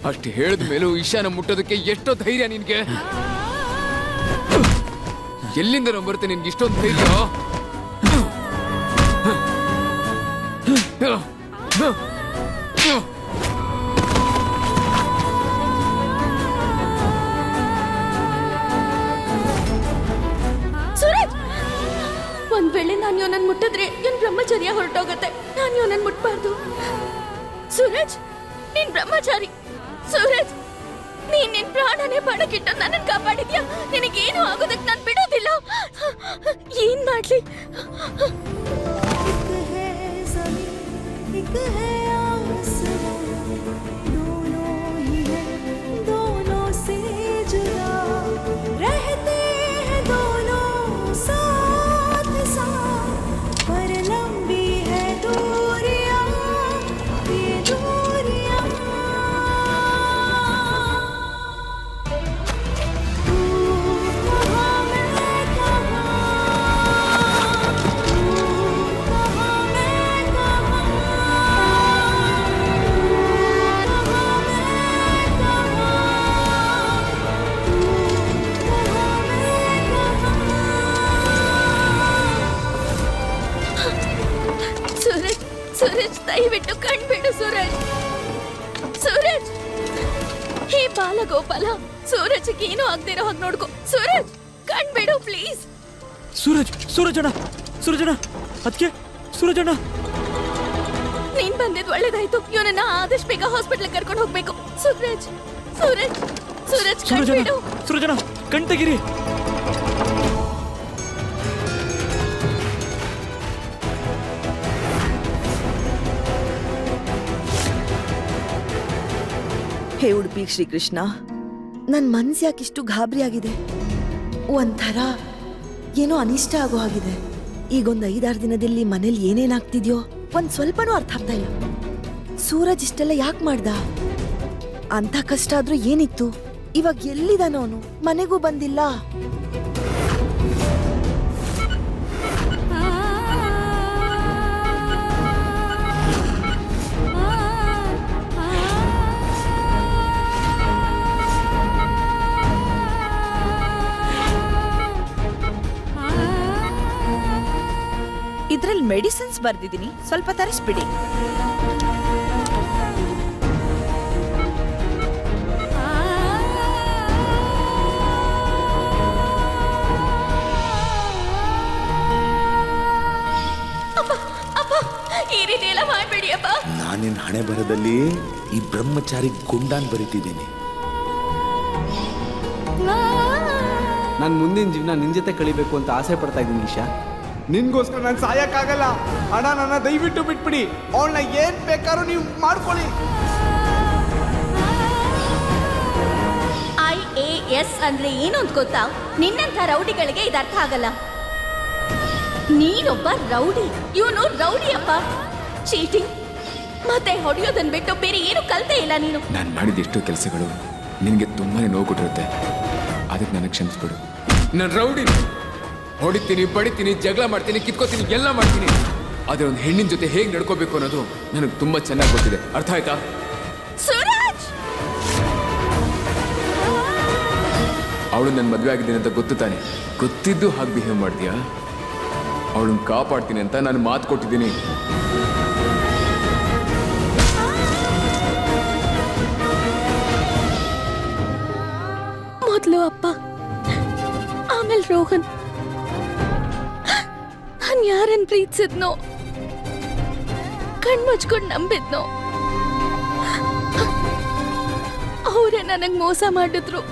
ಅಷ್ಟು ಹೇಳಿದ ಮೇಲೂ ಈಶಾನ ಮುಟ್ಟೋದಕ್ಕೆ ಎಷ್ಟೋ ಧೈರ್ಯ ನಿನ್ಗೆ? ಎಲ್ಲಿಂದ ಬರುತ್ತೆ ನಿನ್ಗೆ ಇಷ್ಟೊಂದು ಧೈರ್ಯ? ಸೂರಜ್, ಒಂದ್ ವೇಳೆ ನಾನು ಇವನನ್ನ ಮುಟ್ಟಿದ್ರೆ ಇವನ್ ಬ್ರಹ್ಮಚರ್ಯ ಹೊರಟೋಗತ್ತೆ. ನಾನು ಇವನನ್ನ ಮುಟ್ಬಾರ್ದು. ಸೂರಜ್, ನೀನ್ ಬ್ರಹ್ಮಚಾರಿ. ಸೂರಜ್, ನೀನ್ ನಿನ್ ಪ್ರಾಣನೇ ಪಣಕ್ಕಿಟ್ಟು ನನ್ನನ್ನು ಕಾಪಾಡಿದ್ಯಾ. ನಿನಗೇನು ಆಗೋದಕ್ಕೆ ನಾನು ಬಿಡೋದಿಲ್ಲ. ಏನ್ ಮಾಡ್ಲಿ? ಸೂರಜ್, ದಯವಿಟ್ಟು ಕಣ್ಬಿಡು ಸೂರಜ್. ಸೂರಜ್, ಹೇ ಬಾಲಗೋಪಾಲ, ಸೂರಜ್ಗೆ ಏನೂ ಆಗದಿರೋ ಹಾಗೆ ನೋಡ್ಕೋ. ಸೂರಜ್, ಕಣ್ಬಿಡು ಪ್ಲೀಸ್. ಸೂರಜಣ್ಣ, ಅದಕ್ಕೆ ಸೂರಜಣ್ಣ, ನೀನ್ ಬಂದಿದ್ ಒಳ್ಳೇದಾಯ್ತು. ಇವನನ್ನ ಆದಷ್ಟು ಬೇಗ ಹಾಸ್ಪಿಟಲ್ ಕರ್ಕೊಂಡು ಹೋಗ್ಬೇಕು. ಸೂರಜ್, ಕಣ್ಬಿಡು. ಸೂರಜಣ್ಣ, ಕಣ್ ತೆಗೀರಿ. ಹೇ ಉಡುಪಿ ಶ್ರೀಕೃಷ್ಣ, ನನ್ನ ಮನ್ಸು ಯಾಕಿಷ್ಟು ಗಾಬರಿ ಆಗಿದೆ? ಒಂಥರ ಏನೋ ಅನಿಷ್ಟ ಆಗೋ ಹಾಗಿದೆ. ಈಗೊಂದು 5-6 ದಿನದಲ್ಲಿ ಮನೇಲಿ ಏನೇನಾಗ್ತಿದ್ಯೋ ಒಂದ್ ಸ್ವಲ್ಪನೂ ಅರ್ಥ ಆಗ್ತಾ ಇಲ್ಲ. ಸೂರಜ್ ಇಷ್ಟೆಲ್ಲ ಯಾಕೆ ಮಾಡ್ದ? ಅಂತ ಕಷ್ಟ ಆದ್ರೂ ಏನಿತ್ತು? ಇವಾಗ ಎಲ್ಲಿದಾನವನು? ಮನೆಗೂ ಬಂದಿಲ್ಲ. ಇದ್ರಲ್ಲಿ ಮೆಡಿಸಿನ್ಸ್ ಬರ್ದಿದ್ದೀನಿ, ಸ್ವಲ್ಪ ತರಿಸ್ಬಿಡಿ. ಈ ರೀತಿ ಎಲ್ಲ ಮಾಡ್ಬೇಡಿ ಅಪ್ಪ. ನಾನಿನ್ ಹಣೆ ಬರದಲ್ಲಿ ಈ ಬ್ರಹ್ಮಚಾರಿ ಗುಂಡಾನ್ ಬರೀತಿದ್ದೀನಿ. ನಾನು ಮುಂದಿನ ಜೀವನ ನಿನ್ ಜೊತೆ ಕಳಿಬೇಕು ಅಂತ ಆಸೆ ಪಡ್ತಾ ಇದ್ದೀನಿ ಈಶಾ. ನಿನ್ಗೋಸ್ಕರ ನಾನು ಸಾಯಕ್ಕಾಗಲ್ಲ ಅಣ್ಣ. ನನ್ನ ದಯವಿಟ್ಟು ಬಿಟ್ಬಿಡಿ. ಅವಳನ್ನ ಏನ್ ಬೇಕಾದ್ರೂ ನೀವು ಮಾಡ್ಕೊಳ್ಳಿ. IAS ಅಂದ್ರೆ ಏನು ಅಂತ ಗೊತ್ತಾ? ನಿನ್ನಂಥ ರೌಡಿಗಳಿಗೆ ಇದು ಅರ್ಥ ಆಗಲ್ಲ. ನೀನೊಬ್ಬ ರೌಡಿ. ಇವನು ರೌಡಿ ಅಪ್ಪ. ಚೀಟಿಂಗ್ ಮತ್ತೆ ಹೊಡೆಯೋದನ್ನ ಬಿಟ್ಟು ಬೇರೆ ಏನು ಕಲ್ತೇ ಇಲ್ಲ ನೀನು. ನಾನು ಮಾಡಿದ ಎಷ್ಟೋ ಕೆಲಸಗಳು ನಿನಗೆ ತುಂಬಾನೇ ನೋವು ಕೊಟ್ಟಿರುತ್ತೆ. ಅದಕ್ಕೆ ನನಗೆ ಕ್ಷಮಿಸ್ಬಿಡು. ನಾನು ರೌಡಿ. ಹೊಡಿತೀನಿ, ಬಡಿತೀನಿ, ಜಗಳ ಮಾಡ್ತೀನಿ, ಕಿತ್ಕೋತೀನಿ, ಎಲ್ಲ ಮಾಡ್ತೀನಿ. ಆದ್ರೆ ಒಂದು ಹೆಣ್ಣಿನ ಜೊತೆ ಹೇಗೆ ನಡ್ಕೋಬೇಕು ಅನ್ನೋದು ನನಗೆ ತುಂಬಾ ಚೆನ್ನಾಗಿ ಗೊತ್ತಿದೆ. ಅರ್ಥ ಆಯ್ತಾ? ಸೂರಜ್, ಅವಳು ನನ್ನ ಮದುವೆ ಆಗಿದ್ದೀನಿ ಅಂತ ಗೊತ್ತು ತಾನೆ? ಗೊತ್ತಿದ್ದು ಹಾಗೆ ಬಿಹೇವ್ ಮಾಡ್ತೀಯಾ? ಅವಳನ್ನ ಕಾಪಾಡ್ತೀನಿ ಅಂತ ನಾನು ಮಾತು ಕೊಟ್ಟಿದ್ದೀನಿ. ಮೊದಲು ಅಪ್ಪ, ಆಮೇಲೆ ರೋಹನ್. ನಾನು ಯಾರನ್ನು ಪ್ರೀತಿಸಿದ್ನೋ, ಕಣ್ಮುಚ್ಕೊಂಡು ನಂಬಿದ್ನೋ, ಅವರೇ ನನಗೆ ಮೋಸ ಮಾಡಿದ್ರು.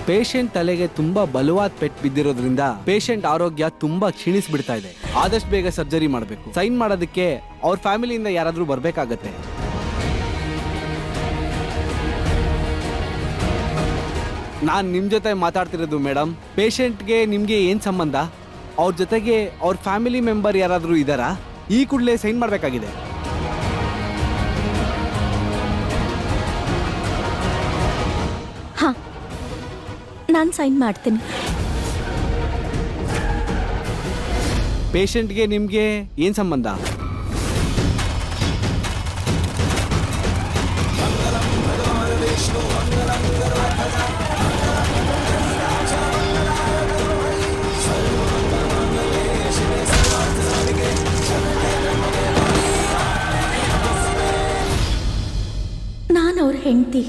ಪೇಷಂಟ್ ತಲೆಗೆ ತುಂಬಾ ಬಲವಾದ ಪೆಟ್ಟು ಬಿದ್ದಿರೋದ್ರಿಂದ ಪೇಷಂಟ್ ಆರೋಗ್ಯ ತುಂಬಾ ಕ್ಷೀಣಿಸ್ಬಿಡ್ತಾ ಇದೆ. ಆದಷ್ಟು ಬೇಗ ಸರ್ಜರಿ ಮಾಡಬೇಕು. ಸೈನ್ ಮಾಡೋದಕ್ಕೆ ಅವ್ರ ಫ್ಯಾಮಿಲಿಯಿಂದ ಯಾರಾದ್ರೂ ಬರ್ಬೇಕಾಗತ್ತೆ. ನಾನು ನಿಮ್ಮ ಜೊತೆ ಮಾತಾಡ್ತಿರೋದು ಮೇಡಮ್. ಪೇಷಂಟ್ಗೆ ನಿಮಗೆ ಏನು ಸಂಬಂಧ? ಅವ್ರ ಜೊತೆಗೆ ಅವ್ರ ಫ್ಯಾಮಿಲಿ ಮೆಂಬರ್ ಯಾರಾದರೂ ಇದ್ದಾರಾ? ಈ ಕೂಡಲೇ ಸೈನ್ ಮಾಡಬೇಕಾಗಿದೆ. ಹಾಂ, ನಾನು ಸೈನ್ ಮಾಡ್ತೀನಿ. ಪೇಷಂಟ್ಗೆ ನಿಮಗೆ ಏನು ಸಂಬಂಧ? ನಾನು ಅವ್ರ ಹೆಂಡತಿ.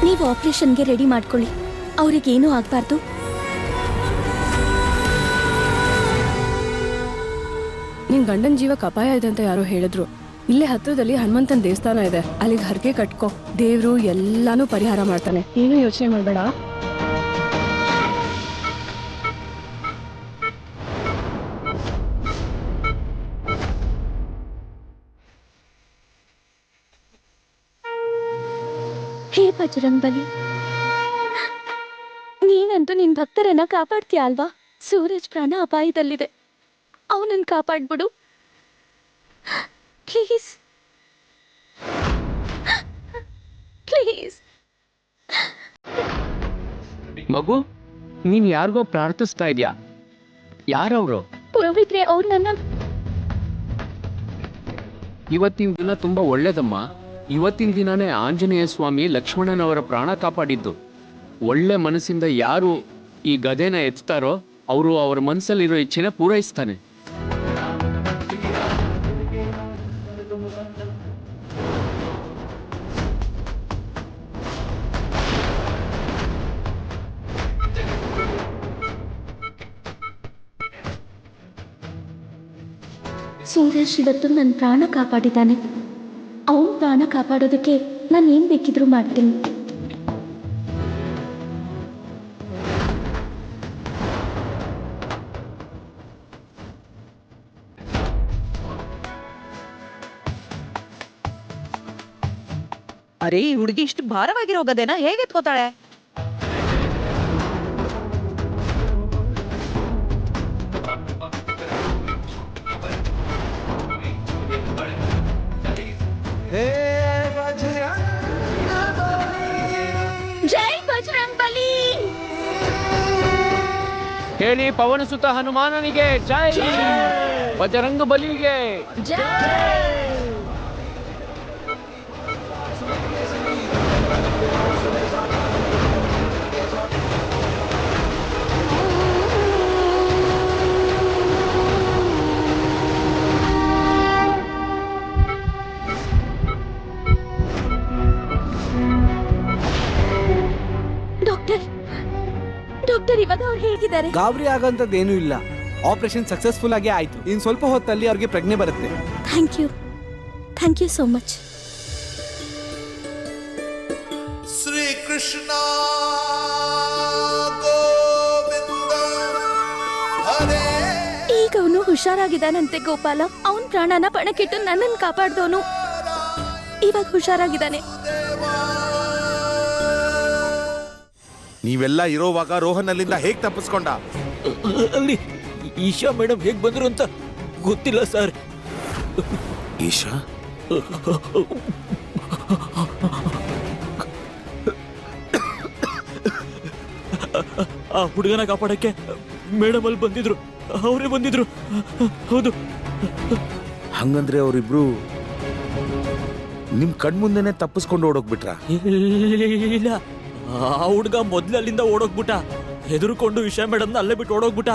ನೀವು ಆಪರೇಷನ್ಗೆ ರೆಡಿ ಮಾಡ್ಕೊಳ್ಳಿ. ಅವ್ರಿಗೇನೂ ಆಗಬಾರ್ದು. ನಿನ್ ಗಂಡನ ಜೀವಕ್ಕೆ ಅಪಾಯ ಇದೆ ಅಂತ ಯಾರೋ ಹೇಳಿದ್ರು. ಇಲ್ಲೇ ಹತ್ರದಲ್ಲಿ ಹನುಮಂತನ ದೇವಸ್ಥಾನ ಇದೆ, ಅಲ್ಲಿಗೆ ಹರಕೆ ಕಟ್ಕೋ, ದೇವ್ರು ಎಲ್ಲಾನು ಪರಿಹಾರ ಮಾಡ್ತಾನೆ. ಏನು ಯೋಚನೆ ಮಾಡಬೇಡ. ಹೇ ಬಜರಂಗ್ ಬಲಿ, ನೀನಂತೂ ನಿನ್ ಭಕ್ತರನ್ನ ಕಾಪಾಡ್ತೀಯ ಅಲ್ವಾ? ಸೂರಜ್ ಪ್ರಾಣ ಅಪಾಯದಲ್ಲಿದೆ, ಅವನನ್ನು ಕಾಪಾಡ್ಬಿಡು ಪ್ಲೀಸ್, ಪ್ಲೀಸ್. ಮಗು, ನೀನ್ ಯಾರಿಗೋ ಪ್ರಾರ್ಥಿಸ್ತಾ ಇದ್ಯಾ? ಯಾರವ್ರು? ಪುರೋಹಿತ್ರೆ, ಅವ್ರು ನನ್ನ ಇವತ್ತಿನ ದಿನ ತುಂಬಾ ಒಳ್ಳೇದಮ್ಮ. ಇವತ್ತಿನ ದಿನಾನೇ ಆಂಜನೇಯ ಸ್ವಾಮಿ ಲಕ್ಷ್ಮಣನವರ ಪ್ರಾಣ ಕಾಪಾಡಿದ್ದು. ಒಳ್ಳೆ ಮನಸ್ಸಿಂದ ಯಾರು ಈ ಗದೆನ ಎತ್ತಾರೋ ಅವರು ಅವರ ಮನಸ್ಸಲ್ಲಿರೋ ಇಚ್ಛೆನ ಪೂರೈಸ್ತಾನೆ. ಸೂರಜ್ ಇವತ್ತು ನನ್ನ ಪ್ರಾಣ ಕಾಪಾಡಿದ್ದಾನೆ. ಅವನ ಪ್ರಾಣ ಕಾಪಾಡೋದಕ್ಕೆ ನಾನು ಏನು ಬೇಕಿದ್ರೂ ಮಾಡ್ತೀನಿ. ಅರೆ, ಈ ಹುಡುಗಿ ಇಷ್ಟು ಭಾರವಾಗಿರೋ ಗದೆನ ಹೇಗೆ ಎತ್ಕೋತಾಳೆ? ಜೈ ಬಜರಂಗ್ ಬಲಿ. ಹೇಳಿ ಪವನ ಸುತ ಹನುಮಾನನಿಗೆ ಜೈ, ಬಜರಂಗ ಬಲಿಗೆ ಜೈ. ಡಾಕ್ಟರ್, ಇವಾಗ ಅವ್ರು ಹೇಗಿದ್ದಾರೆ? ಗಾಬರಿ ಆಗೋಂಥದ್ದೇನೂ ಇಲ್ಲ. ಆಪರೇಷನ್ ಸಕ್ಸಸ್ಫುಲ್ ಆಗೇ ಆಯ್ತು. ಇನ್ನು ಸ್ವಲ್ಪ ಹೊತ್ತಲ್ಲಿ ಅವ್ರಿಗೆ ಪ್ರಜ್ಞೆ ಬರುತ್ತೆ. Thank you so much. Shri Krishna Govinda Hare. ಈಗ ಅವನು ಹುಷಾರಾಗಿದ್ದಾನಂತೆ ಗೋಪಾಲ. ಅವನ್ ಪ್ರಾಣನ ಪಣಕ್ಕಿಟ್ಟು ನನ್ನನ್ನು ಕಾಪಾಡ್ದವನು ಇವಾಗ ಹುಷಾರಾಗಿದ್ದಾನೆ. ನೀವೆಲ್ಲ ಇರೋವಾಗ ರೋಹನ್ ಅಲ್ಲಿಂದ ಹೇಗ್ ತಪ್ಪಿಸ್ಕೊಂಡ? ಅಲ್ಲಿ ಈಶಾ ಮೇಡಮ್ ಹೇಗ್ ಬಂದ್ರು ಅಂತ ಗೊತ್ತಿಲ್ಲ ಸರ್. ಈಶಾ? ಆ ಹುಡುಗನ ಕಾಪಾಡಕ್ಕೆ ಮೇಡಮ್ ಅಲ್ಲಿ ಬಂದಿದ್ರು, ಅವರೇ ಬಂದಿದ್ರು. ಹೌದು. ಹಂಗಂದ್ರೆ ಅವರಿಬ್ರು ನಿಮ್ ಕಣ್ಮುಂದೆನೆ ತಪ್ಪಿಸ್ಕೊಂಡು ಓಡೋಗ್ಬಿಟ್ರ? ಇಲ್ಲ, ಆ ಹುಡುಗ ಮೊದ್ಲು ಅಲ್ಲಿಂದ ಓಡೋಗ್ಬಿಟ್ಟ. ಹೆದರ್ಕೊಂಡು ವಿಷಯ ಮೇಡಮ್ನ ಅಲ್ಲೇ ಬಿಟ್ಟು ಓಡೋಗ್ಬಿಟ್ಟ.